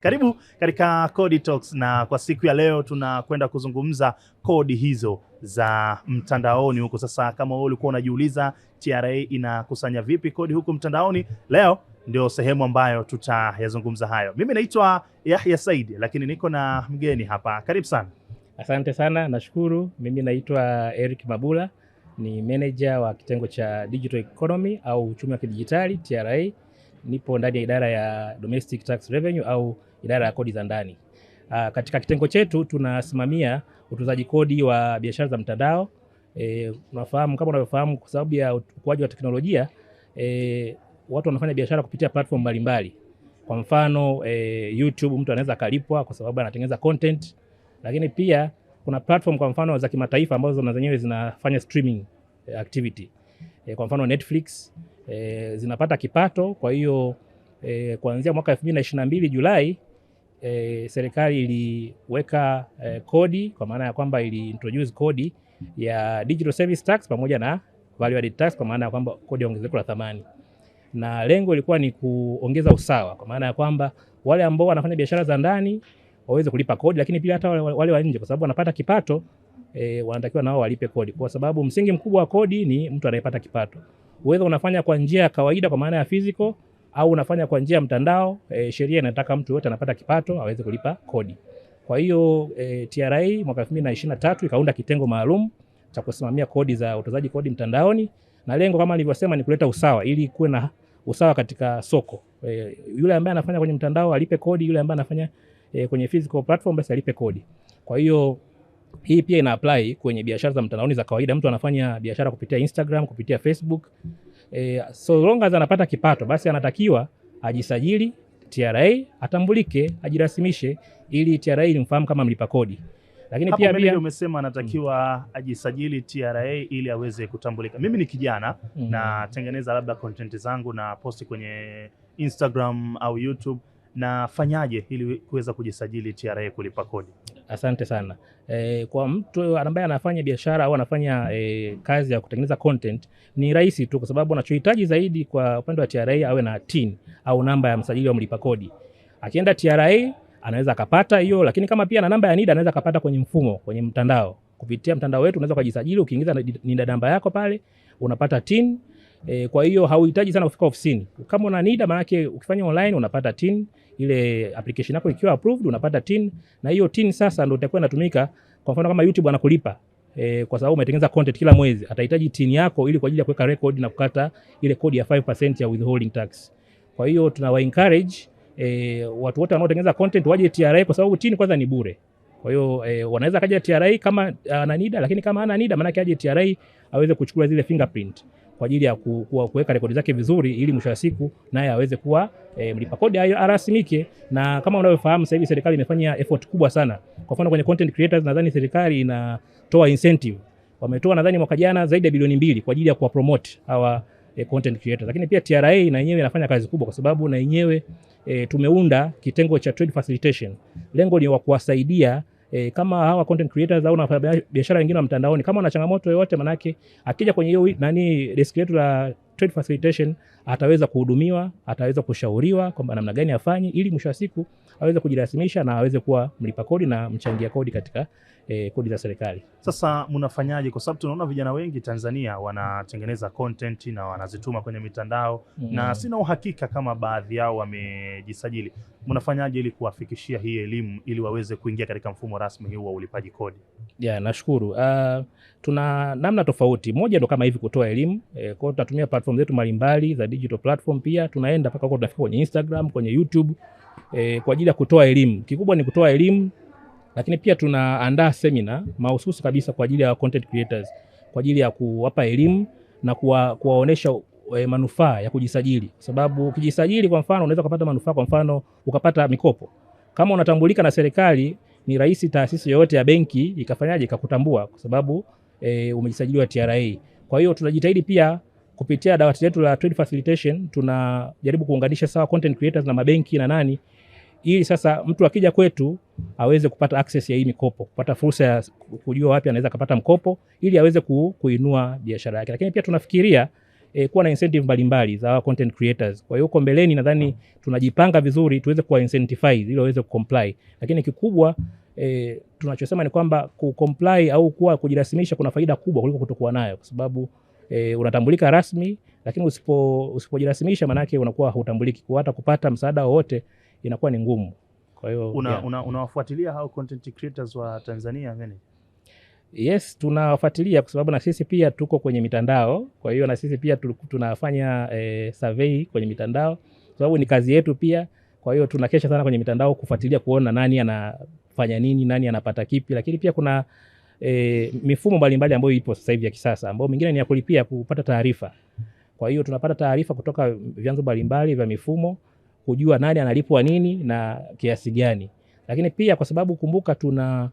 Karibu katika Kodi Talks, na kwa siku ya leo tunakwenda kuzungumza kodi hizo za mtandaoni huko. Sasa kama wewe ulikuwa unajiuliza TRA inakusanya vipi kodi huko mtandaoni, leo ndio sehemu ambayo tutayazungumza hayo. Mimi naitwa Yahya Said, lakini niko na mgeni hapa. Karibu sana. Asante sana, nashukuru. Mimi naitwa Eric Mabula, ni manager wa kitengo cha Digital Economy au uchumi wa kidijitali TRA. Nipo ndani ya idara ya Domestic Tax Revenue au idara ya kodi za ndani. Katika kitengo chetu tunasimamia utozaji kodi wa biashara za mtandao. Unafahamu, kama unavyofahamu, kwa sababu ya ukuaji wa teknolojia, watu wanafanya biashara kupitia platform mbalimbali. Kwa mfano YouTube, mtu anaweza kalipwa kwa sababu anatengeneza content, lakini pia kuna platform kwa mfano za kimataifa ambazo na zenyewe zinafanya streaming activity. Kwa mfano Netflix zinapata kipato. Kwa hiyo kuanzia mwaka 2022 Julai, serikali iliweka kodi, kwa maana ya kwamba ili introduce kodi ya Digital Service Tax pamoja na Value Added Tax, kwa maana ya kwamba kodi ya ongezeko la thamani. Na lengo ilikuwa ni kuongeza usawa, kwa maana ya kwamba wale ambao wanafanya biashara za ndani waweze kulipa kodi, lakini pia hata wale wa nje, kwa sababu wanapata kipato, wanatakiwa nao walipe kodi, kwa sababu msingi mkubwa wa kodi ni mtu anayepata kipato. Uwezo unafanya kwa njia ya kawaida kwa maana ya physical, au unafanya kwa njia ya mtandao, sheria inataka mtu yote anapata kipato aweze kulipa kodi. Kwa hiyo TRA mwaka 2023 ikaunda kitengo maalum cha kusimamia kodi za utozaji kodi mtandaoni, na lengo kama nilivyosema ni kuleta usawa, ili kuwe na usawa katika soko. Yule ambaye anafanya kwenye mtandao alipe kodi, yule ambaye anafanya kwenye physical platform basi alipe kodi. Kwa hiyo hii pia ina apply kwenye biashara za mtandaoni za kawaida. Mtu anafanya biashara kupitia Instagram, kupitia Facebook, so long as anapata kipato, basi anatakiwa ajisajili TRA, atambulike, ajirasimishe ili TRA imfahamu kama mlipa kodi. Lakini pia umesema anatakiwa ajisajili TRA ili aweze kutambulika. Mimi ni kijana na tengeneza labda content zangu na posti kwenye Instagram au YouTube, na fanyaje ili kuweza kujisajili TRA kulipa kodi? Asante sana. Kwa mtu ambaye anafanya biashara au anafanya kazi ya kutengeneza content, ni rahisi tu, kwa sababu anachohitaji zaidi kwa upande wa TRA awe na TIN au namba ya msajili wa mlipa kodi. Akienda TRA anaweza akapata hiyo, lakini kama pia na namba ya NIDA anaweza akapata kwenye mfumo, kwenye mtandao. Kupitia mtandao wetu unaweza kujisajili, ukiingiza NIDA namba yako pale unapata TIN. Kwa hiyo hauhitaji sana kufika ofisini. Kama una NIDA, maana yake ukifanya online unapata TIN, ile application yako ikiwa approved unapata TIN, na hiyo TIN sasa ndio itakuwa inatumika. Kwa mfano kama YouTube anakulipa kwa sababu umetengeneza content kila mwezi, atahitaji TIN yako ili kwa ajili ya kuweka record na kukata ile kodi ya 5% ya withholding tax. Kwa hiyo tunawa encourage watu wote wanaotengeneza content waje TRA, kwa sababu TIN kwanza ni bure. Kwa hiyo wanaweza kaja TRA kama ana NIDA, lakini kama hana NIDA, maana yake aje TRA aweze kuchukua zile fingerprint kwa ajili ya kuweka rekodi zake vizuri, ili mwisho wa siku naye aweze kuwa mlipa kodi, arasimike. Na kama unavyofahamu, sasa hivi serikali imefanya effort kubwa sana. Kwa mfano kwenye content creators, nadhani serikali inatoa incentive. Wametoa nadhani mwaka jana zaidi ya bilioni 2 kwa ajili ya kuwa promote hawa content creators. Lakini pia TRA na yenyewe inafanya kazi kubwa, kwa sababu na yenyewe tumeunda kitengo cha trade facilitation. Lengo ni wa kuwasaidia kama hawa content creators au na biashara wengine wa mtandaoni, kama una changamoto yoyote, manake akija kwenye hiyo desk yetu la trade facilitation ataweza kuhudumiwa, ataweza kushauriwa kwamba namna gani afanye, ili mwisho wa siku aweze kujirasimisha na aweze kuwa mlipa kodi na mchangia kodi katika kodi za serikali. Sasa mnafanyaje? Kwa sababu tunaona vijana wengi Tanzania wanatengeneza content na wanazituma kwenye mitandao, na sina uhakika kama baadhi yao wamejisajili. Mnafanyaje ili kuwafikishia hii elimu ili waweze kuingia katika mfumo rasmi huu wa ulipaji kodi? Nashukuru. Tuna namna tofauti. Moja ndo kama hivi, kutoa elimu. Kwa hiyo tunatumia platform zetu mbalimbali za digital platform, pia tunaenda mpaka huko, tunafika kwenye Instagram, kwenye YouTube kwa ajili ya kutoa elimu. Kikubwa ni kutoa elimu, lakini pia tunaandaa seminar mahususi kabisa kwa ajili ya content creators, kwa ajili ya kuwapa elimu na kuwaonesha manufaa ya kujisajili. Kwa sababu ukijisajili, kwa mfano, unaweza kupata manufaa. Kwa mfano ukapata mikopo. Kama unatambulika na serikali, ni rahisi taasisi yoyote ya benki ikafanyaje, ikakutambua kwa sababu umejisajiliwa TRA. Kwa hiyo tunajitahidi pia kupitia dawati letu la trade facilitation, tunajaribu kuunganisha sawa content creators na mabenki na nani, ili sasa mtu akija kwetu aweze kupata access ya hii mikopo, kupata fursa ya kujua wapi anaweza kupata mkopo ili aweze kuinua biashara yake. Lakini pia tunafikiria kuwa na incentive mbalimbali za content creators. Kwa hiyo huko mbeleni nadhani tunajipanga vizuri tuweze kuwa incentivize ili waweze kucomply. Lakini kikubwa tunachosema ni kwamba kucomply au kujirasimisha kuna faida kubwa kuliko kutokuwa nayo, kwa sababu unatambulika rasmi, lakini usipojirasimisha maana yake unakuwa hutambuliki, kwa hata kupata msaada wowote inakuwa ni ngumu. Kwa hiyo unawafuatilia hao content creators wa Tanzania mimi? Yes, tunawafuatilia kwa sababu na sisi pia tuko kwenye mitandao. Kwa hiyo na sisi pia tunafanya survey kwenye mitandao, kwa sababu ni kazi yetu pia. Kwa hiyo tunakesha sana kwenye mitandao kufuatilia kuona nani anafanya nini, nani anapata kipi. Lakini pia kuna mifumo mbalimbali ambayo ipo sasa hivi ya kisasa, ambayo mingine ni ya kulipia kupata taarifa. Kwa hiyo tunapata taarifa kutoka vyanzo mbalimbali vya mifumo kujua nani analipwa nini na kiasi gani. Lakini pia kwa sababu kumbuka tuna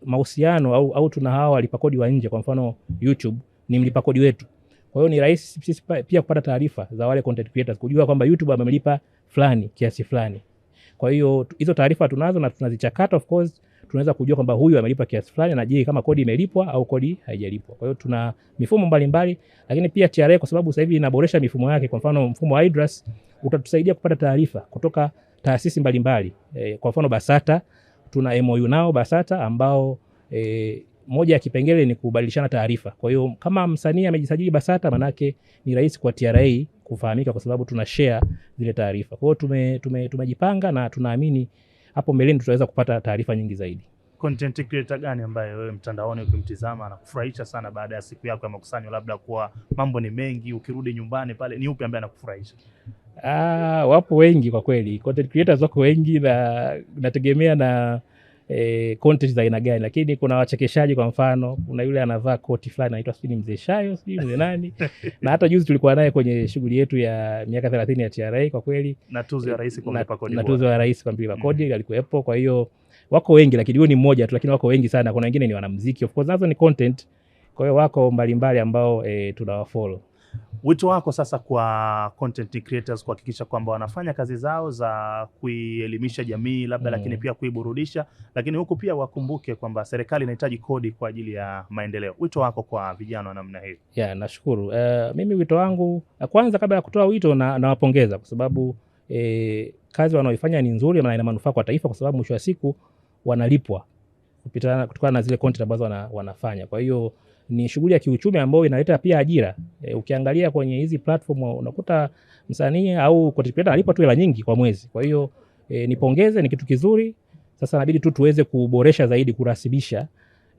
mahusiano au tuna hawa walipa kodi wa nje, kwa mfano YouTube ni mlipa kodi wetu. Kwa hiyo ni rahisi sisi pia kupata taarifa za wale content creators, kujua kwamba YouTube amemlipa fulani kiasi fulani. Kwa hiyo hizo taarifa tunazo na tunazichakata. Of course tunaweza kujua kwamba huyu amelipa kiasi fulani na je, kama kodi imelipwa au kodi haijalipwa. Kwa hiyo tuna mifumo mbalimbali, lakini pia TRA kwa sababu sasa hivi inaboresha mifumo yake. Kwa mfano mfumo wa IDRAS utatusaidia kupata taarifa kutoka taasisi mbalimbali. Kwa mfano BASATA, tuna MOU nao BASATA ambao moja ya kipengele ni kubadilishana taarifa. Kwa hiyo kama msanii amejisajili BASATA, manake ni rahisi kwa TRA kufahamika kwa sababu tuna share zile taarifa. Kwa hiyo tumejipanga na tunaamini hapo mbeleni tutaweza kupata taarifa nyingi zaidi. Content creator gani ambaye wewe mtandaoni ukimtizama anakufurahisha sana baada ya siku yako ya makusanyo, labda kwa mambo ni mengi, ukirudi nyumbani pale ni upi ambaye anakufurahisha? Wapo wengi kwa kweli. Content creators wako wengi na nategemea na content za aina gani, lakini kuna wachekeshaji. Kwa mfano kuna yule anavaa koti fulani anaitwa sijui Mzee Shayo sijui mzee nani na hata juzi tulikuwa naye kwenye shughuli yetu ya miaka 30 ya TRA. Kwa kweli na tuzo ya rais kwa mlipa kodi, na tuzo ya rais kwa mlipa kodi alikuwepo. Kwa hiyo wako wengi, lakini huyo ni mmoja tu, lakini wako wengi sana. Kuna wengine ni wanamuziki, of course nazo ni content. Kwa hiyo wako mbalimbali ambao tunawafollow. Wito wako sasa kwa content creators kuhakikisha kwamba wanafanya kazi zao za kuielimisha jamii labda lakini pia kuiburudisha, lakini huku pia wakumbuke kwamba serikali inahitaji kodi kwa ajili ya maendeleo. Wito wako kwa vijana wa namna hii? Yeah, nashukuru. Mimi wito wangu kwanza, kabla ya kutoa wito, nawapongeza kwa sababu kazi wanaoifanya ni nzuri na ina manufaa kwa taifa, kwa sababu mwisho wa siku wanalipwa kutokana na zile content ambazo wanafanya. Kwa hiyo ni shughuli ya kiuchumi ambayo inaleta pia ajira. Ukiangalia kwenye hizi platform unakuta msanii au content creator analipwa tu hela nyingi kwa mwezi. Kwa hiyo nipongeze, ni kitu kizuri. Sasa inabidi tu tuweze kuboresha zaidi, kurasibisha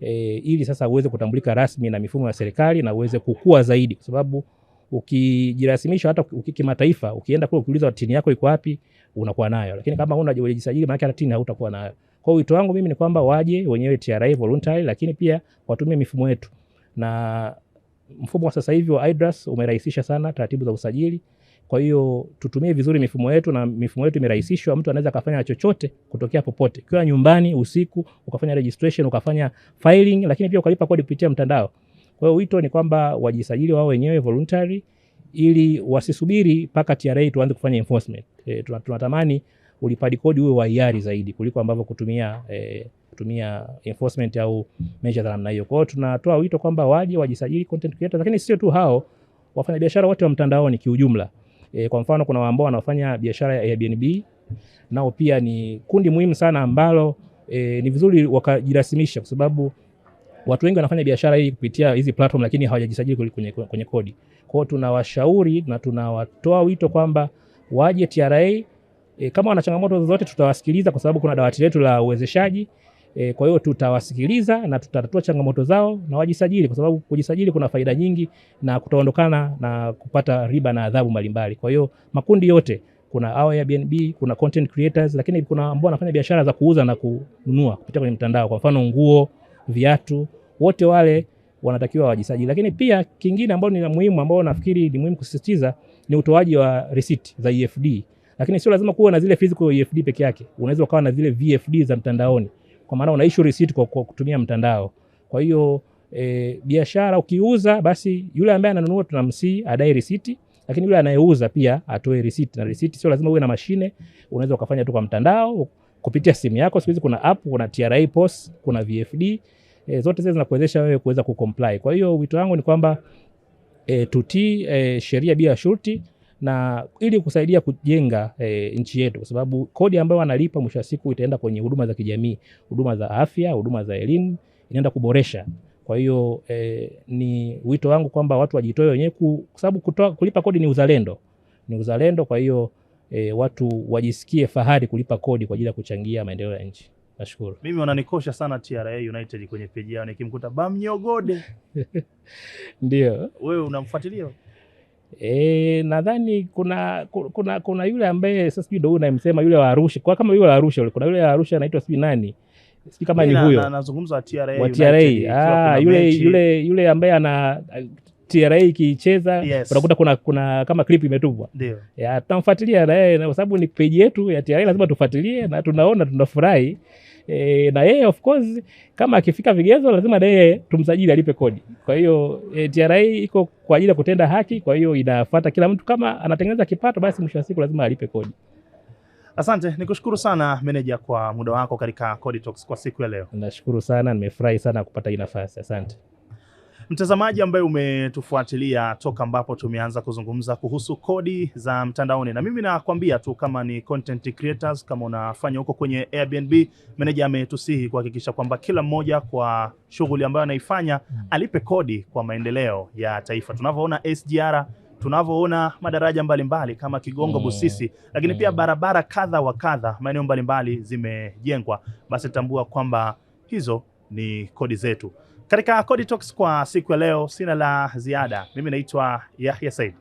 ili sasa uweze kutambulika rasmi na mifumo ya serikali na uweze kukua zaidi, kwa sababu ukijirasimisha hata kimataifa, ukienda kule ukiuliza tini yako iko wapi, unakuwa nayo, lakini kama huna hujajisajili maana hata tini hautakuwa nayo. Kwa hiyo wito wangu mimi ni kwamba waje wenyewe TRA voluntary, lakini pia watumie mifumo yetu. Na mfumo wa sasa hivi wa IDRAS umerahisisha sana taratibu za usajili. Kwa hiyo tutumie vizuri mifumo yetu, na mifumo yetu imerahisishwa. Mtu anaweza kufanya chochote kutokea popote, ukiwa nyumbani usiku ukafanya registration, ukafanya filing, lakini pia ukalipa kodi kupitia mtandao. Kwa hiyo wito ni kwamba wajisajili wao wenyewe voluntary, ili wasisubiri mpaka TRA tuanze kufanya enforcement. Tunatamani ulipaji kodi uwe wa hiari zaidi kuliko ambavyo kutumia enforcement au measure za namna hiyo. Kwa hiyo tunatoa wito kwamba waje wajisajili content creators, lakini sio tu hao, wafanya biashara wote wa mtandaoni kiujumla. Kwa mfano kuna ambao wanafanya biashara ya Airbnb, nao pia ni kundi muhimu sana ambalo ni vizuri wakajirasimisha, kwa sababu watu wengi wanafanya biashara hii kupitia hizi platform lakini hawajajisajili kwenye kodi. Kwa hiyo tunawashauri na tunawatoa wito kwamba waje TRA. Kama wana changamoto zozote tutawasikiliza, kwa sababu kuna dawati letu la uwezeshaji. Kwa hiyo tutawasikiliza na tutatatua changamoto zao, na wajisajili, kwa sababu kujisajili kuna faida nyingi na kutaondokana na kupata riba na adhabu mbalimbali. Kwa hiyo makundi yote, kuna Airbnb, kuna content creators, lakini kuna ambao wanafanya biashara za kuuza na kununua kupitia kwenye mtandao, kwa mfano nguo, viatu, wote wale wanatakiwa wajisajili. Lakini pia kingine ambao ni muhimu, ambao nafikiri ni muhimu kusisitiza, ni utoaji wa receipt za EFD. Lakini sio lazima kuwa na zile physical EFD peke yake, unaweza ukawa na zile VFD za mtandaoni, kwa maana una issue receipt kwa kutumia mtandao. Kwa hiyo biashara ukiuza, basi yule ambaye ananunua tunamsii adai receipt, lakini yule anayeuza pia atoe receipt. Na receipt sio lazima uwe na mashine, unaweza ukafanya tu kwa mtandao kupitia simu yako. Siku hizi kuna app, kuna TRA POS, kuna VFD, zote zile zinakuwezesha wewe kuweza kucomply. Kwa hiyo wito wangu ni kwamba tutii sheria bila shurti, na ili kusaidia kujenga nchi yetu, kwa sababu kodi ambayo wanalipa mwisho wa siku itaenda kwenye huduma za kijamii, huduma za afya, huduma za elimu, inaenda kuboresha. Kwa hiyo ni wito wangu kwamba watu wajitoe wenyewe, kwa sababu kulipa kodi ni uzalendo, Kwa hiyo watu wajisikie fahari kulipa kodi kwa ajili ya kuchangia maendeleo ya nchi. Nashukuru. Mimi wananikosha sana TRA United kwenye page yao, nikimkuta Bamnyogode. Ndio. Wewe unamfuatilia? Nadhani kuna yule ambaye sasa sijui ndio unayemsema, yule wa Arusha. Kwa kama yule wa Arusha, kuna yule wa Arusha anaitwa sijui nani. Sijui kama ni huyo. Nazungumza TRA United. Yule ambaye ana TRA ikicheza, yes, unakuta kuna kama clip imetupwa. Ndio. Tutamfuatilia na yeye kwa sababu ni page yetu ya TRA, lazima tufuatilie na tunaona tunafurahi. Na yeye of course kama akifika vigezo lazima na yeye tumsajili alipe kodi. Kwa hiyo TRA iko kwa ajili ya kutenda haki, kwa hiyo inafuata kila mtu kama anatengeneza kipato basi mwisho wa siku lazima alipe kodi. Asante, nikushukuru sana meneja kwa muda wako katika Kodi Talks kwa siku ya leo. Nashukuru sana, nimefurahi sana kupata hii nafasi. Asante. Mtazamaji ambaye umetufuatilia toka ambapo tumeanza kuzungumza kuhusu kodi za mtandaoni, na mimi nakwambia tu kama ni content creators, kama unafanya huko kwenye Airbnb, meneja ametusihi kuhakikisha kwamba kila mmoja kwa shughuli ambayo anaifanya alipe kodi kwa maendeleo ya taifa. Tunavyoona SGR, tunavyoona madaraja mbalimbali kama Kigongo Busisi, lakini pia barabara kadha wa kadha maeneo mbalimbali zimejengwa, basi tambua kwamba hizo ni kodi zetu. Katika Kodi Talks kwa siku ya leo sina la ziada. Mimi naitwa Yahya Said.